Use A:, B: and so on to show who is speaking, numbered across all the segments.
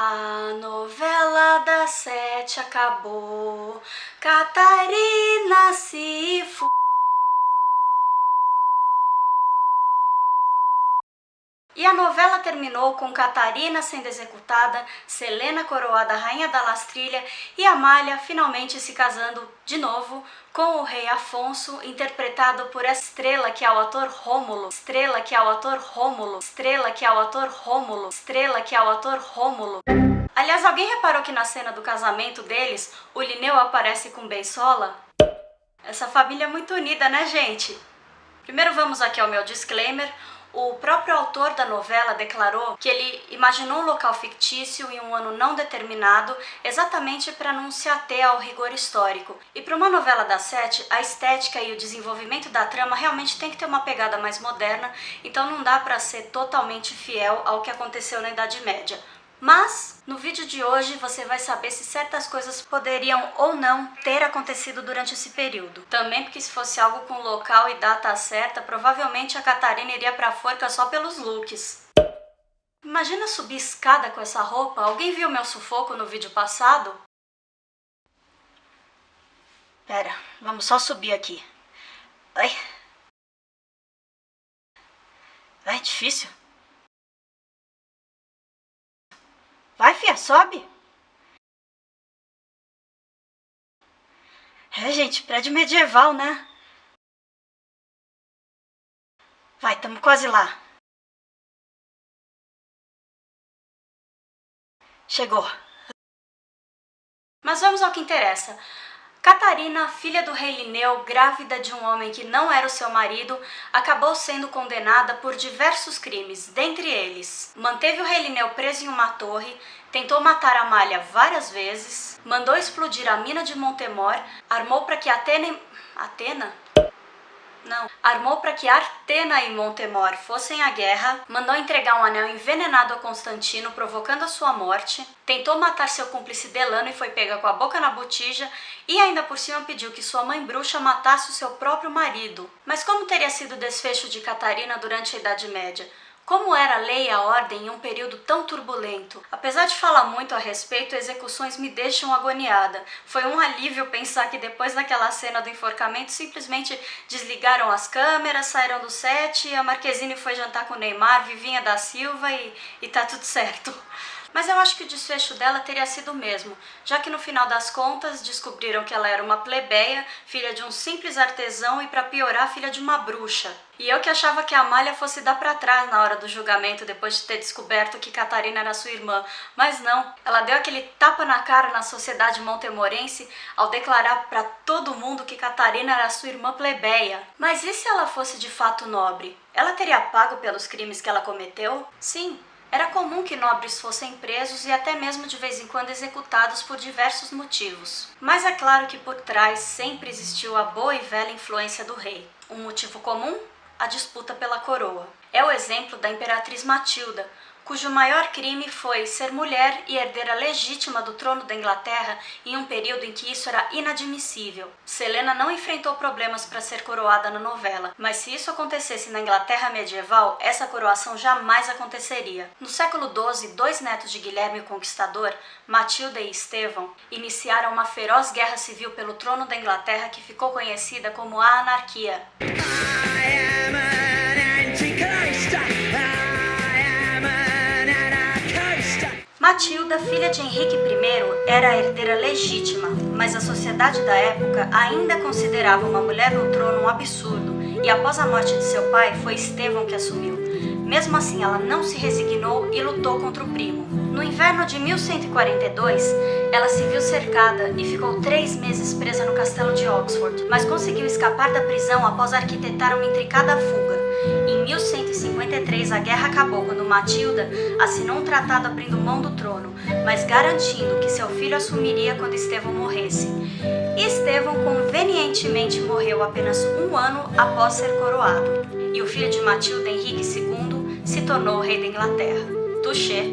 A: A novela das 7 acabou, Catarina se f... E a novela terminou com Catarina sendo executada, Selena coroada rainha da Lastrilha e Amália finalmente se casando de novo com o rei Afonso, interpretado por Estrela, que é o ator Rômulo. Estrela, que é o ator Rômulo. Estrela, que é o ator Rômulo. Estrela, que é o ator Rômulo. Aliás, alguém reparou que na cena do casamento deles, o Linneu aparece com Beisola? Essa família é muito unida, né, gente? Primeiro vamos aqui ao meu disclaimer. O próprio autor da novela declarou que ele imaginou um local fictício em um ano não determinado exatamente para não se ater ao rigor histórico. E para uma novela das 7, a estética e o desenvolvimento da trama realmente tem que ter uma pegada mais moderna, então não dá para ser totalmente fiel ao que aconteceu na Idade Média. Mas, no vídeo de hoje, você vai saber se certas coisas poderiam ou não ter acontecido durante esse período. Também porque se fosse algo com local e data certa, provavelmente a Catarina iria pra forca só pelos looks. Imagina subir escada com essa roupa. Alguém viu meu sufoco no vídeo passado? Pera, vamos só subir aqui. Ai. Ai, difícil. Vai, fia, sobe! É, gente, prédio medieval, né? Vai, tamo quase lá. Chegou. Mas vamos ao que interessa. Catarina, filha do rei Linneu, grávida de um homem que não era o seu marido, acabou sendo condenada por diversos crimes, dentre eles: manteve o rei Linneu preso em uma torre, tentou matar Amália várias vezes, mandou explodir a mina de Montemor, armou para que Artena e Montemor fossem à guerra, mandou entregar um anel envenenado a Constantino, provocando a sua morte, tentou matar seu cúmplice Delano e foi pega com a boca na botija, e ainda por cima pediu que sua mãe bruxa matasse o seu próprio marido. Mas como teria sido o desfecho de Catarina durante a Idade Média? Como era a lei e a ordem em um período tão turbulento? Apesar de falar muito a respeito, execuções me deixam agoniada. Foi um alívio pensar que depois daquela cena do enforcamento simplesmente desligaram as câmeras, saíram do set, a Marquezine foi jantar com o Neymar, Vivinha da Silva e tá tudo certo. Mas eu acho que o desfecho dela teria sido o mesmo, já que no final das contas descobriram que ela era uma plebeia, filha de um simples artesão e, para piorar, filha de uma bruxa. E eu que achava que a Amália fosse dar pra trás na hora do julgamento, depois de ter descoberto que Catarina era sua irmã. Mas não, ela deu aquele tapa na cara na sociedade montemorense ao declarar pra todo mundo que Catarina era sua irmã plebeia. Mas e se ela fosse de fato nobre? Ela teria pago pelos crimes que ela cometeu? Sim. Era comum que nobres fossem presos e até mesmo de vez em quando executados por diversos motivos. Mas é claro que por trás sempre existiu a boa e velha influência do rei. Um motivo comum? A disputa pela coroa. É o exemplo da imperatriz Matilda, cujo maior crime foi ser mulher e herdeira legítima do trono da Inglaterra em um período em que isso era inadmissível. Selena não enfrentou problemas para ser coroada na novela, mas se isso acontecesse na Inglaterra medieval, essa coroação jamais aconteceria. No século XII, dois netos de Guilherme o Conquistador, Matilda e Estevão, iniciaram uma feroz guerra civil pelo trono da Inglaterra que ficou conhecida como a Anarquia. Matilda, filha de Henrique I, era a herdeira legítima, mas a sociedade da época ainda considerava uma mulher no trono um absurdo, e após a morte de seu pai, foi Estevão que assumiu. Mesmo assim, ela não se resignou e lutou contra o primo. No inverno de 1142, ela se viu cercada e ficou 3 meses presa no castelo de Oxford, mas conseguiu escapar da prisão após arquitetar uma intricada fuga. Em 1153, a guerra acabou quando Matilda assinou um tratado abrindo mão do trono, mas garantindo que seu filho assumiria quando Estevão morresse. E Estevão convenientemente morreu apenas 1 ano após ser coroado. E o filho de Matilda, Henrique II, se tornou o rei da Inglaterra. Touché!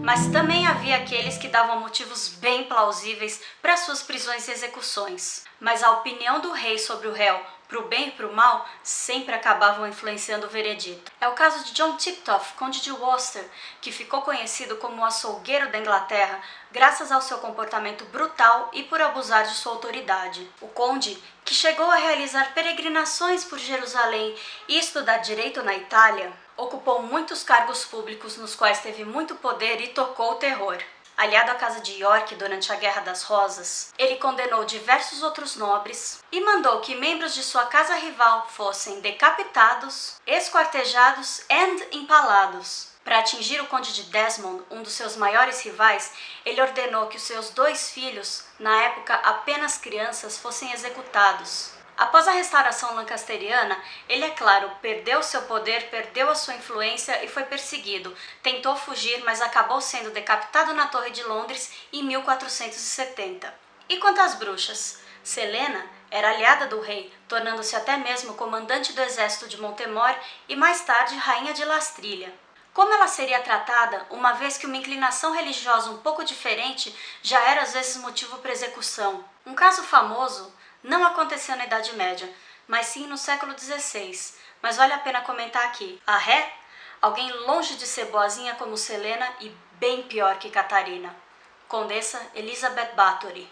A: Mas também havia aqueles que davam motivos bem plausíveis para suas prisões e execuções. Mas a opinião do rei sobre o réu pro bem e pro mal, sempre acabavam influenciando o veredito. É o caso de John Tiptoft, conde de Worcester, que ficou conhecido como o açougueiro da Inglaterra graças ao seu comportamento brutal e por abusar de sua autoridade. O conde, que chegou a realizar peregrinações por Jerusalém e estudar direito na Itália, ocupou muitos cargos públicos nos quais teve muito poder e tocou o terror. Aliado à Casa de York durante a Guerra das Rosas, ele condenou diversos outros nobres e mandou que membros de sua casa rival fossem decapitados, esquartejados e empalados. Para atingir o conde de Desmond, um dos seus maiores rivais, ele ordenou que os seus 2 filhos, na época apenas crianças, fossem executados. Após a restauração lancasteriana, ele, é claro, perdeu seu poder, perdeu a sua influência e foi perseguido. Tentou fugir, mas acabou sendo decapitado na Torre de Londres em 1470. E quanto às bruxas? Selena era aliada do rei, tornando-se até mesmo comandante do exército de Montemor e mais tarde rainha de Lastrilha. Como ela seria tratada, uma vez que uma inclinação religiosa um pouco diferente já era às vezes motivo para execução? Um caso famoso não aconteceu na Idade Média, mas sim no século XVI, mas vale a pena comentar aqui. A Ré, alguém longe de ser boazinha como Selena e bem pior que Catarina. Condessa Elizabeth Bathory.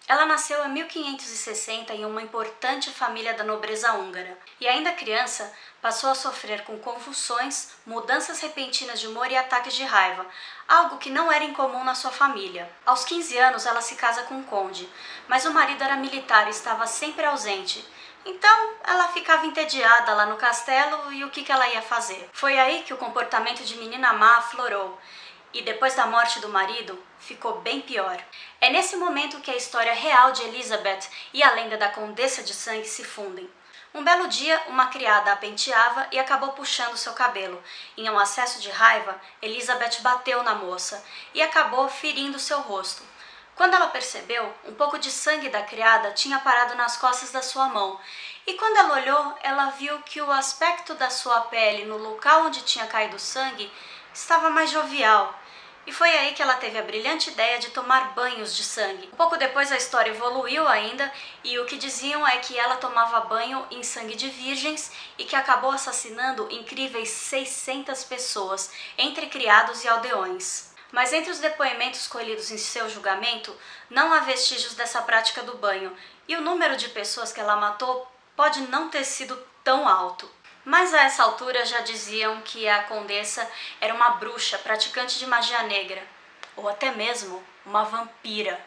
A: Ela nasceu em 1560 em uma importante família da nobreza húngara e, ainda criança, passou a sofrer com convulsões, mudanças repentinas de humor e ataques de raiva, algo que não era incomum na sua família. Aos 15 anos, ela se casa com um conde, mas o marido era militar e estava sempre ausente. Então, ela ficava entediada lá no castelo e o que ela ia fazer? Foi aí que o comportamento de menina má aflorou. E depois da morte do marido, ficou bem pior. É nesse momento que a história real de Elizabeth e a lenda da Condessa de Sangue se fundem. Um belo dia, uma criada a penteava e acabou puxando seu cabelo. Em um acesso de raiva, Elizabeth bateu na moça e acabou ferindo seu rosto. Quando ela percebeu, um pouco de sangue da criada tinha parado nas costas da sua mão. E quando ela olhou, ela viu que o aspecto da sua pele no local onde tinha caído o sangue estava mais jovial. E foi aí que ela teve a brilhante ideia de tomar banhos de sangue. Um pouco depois a história evoluiu ainda e o que diziam é que ela tomava banho em sangue de virgens e que acabou assassinando incríveis 600 pessoas, entre criados e aldeões. Mas entre os depoimentos colhidos em seu julgamento, não há vestígios dessa prática do banho e o número de pessoas que ela matou pode não ter sido tão alto. Mas a essa altura já diziam que a condessa era uma bruxa praticante de magia negra, ou até mesmo uma vampira.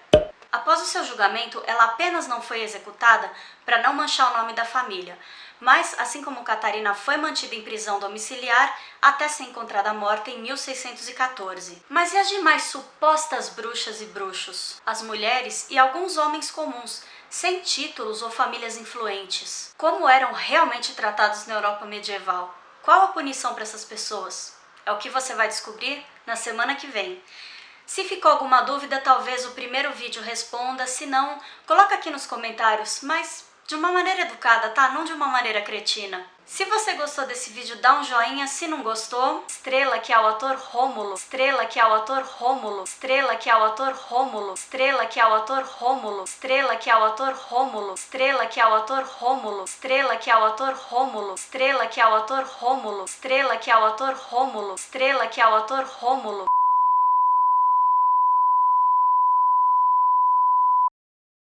A: Após o seu julgamento, ela apenas não foi executada para não manchar o nome da família, mas, assim como Catarina foi mantida em prisão domiciliar até ser encontrada morta em 1614. Mas e as demais supostas bruxas e bruxos? As mulheres e alguns homens comuns, sem títulos ou famílias influentes. Como eram realmente tratados na Europa medieval? Qual a punição para essas pessoas? É o que você vai descobrir na semana que vem. Se ficou alguma dúvida, talvez o primeiro vídeo responda, se não, coloca aqui nos comentários, mas de uma maneira educada, tá? Não de uma maneira cretina. Se você gostou desse vídeo, dá um joinha. Se não gostou, estrela que é o ator Rômulo, estrela que é o ator Rômulo, estrela que é o ator Rômulo, estrela que é o ator Rômulo, estrela que é o ator Rômulo, estrela que é o ator Rômulo, estrela que é o ator Rômulo, estrela que é o ator Rômulo, estrela que é o ator Rômulo, estrela que é o ator Rômulo.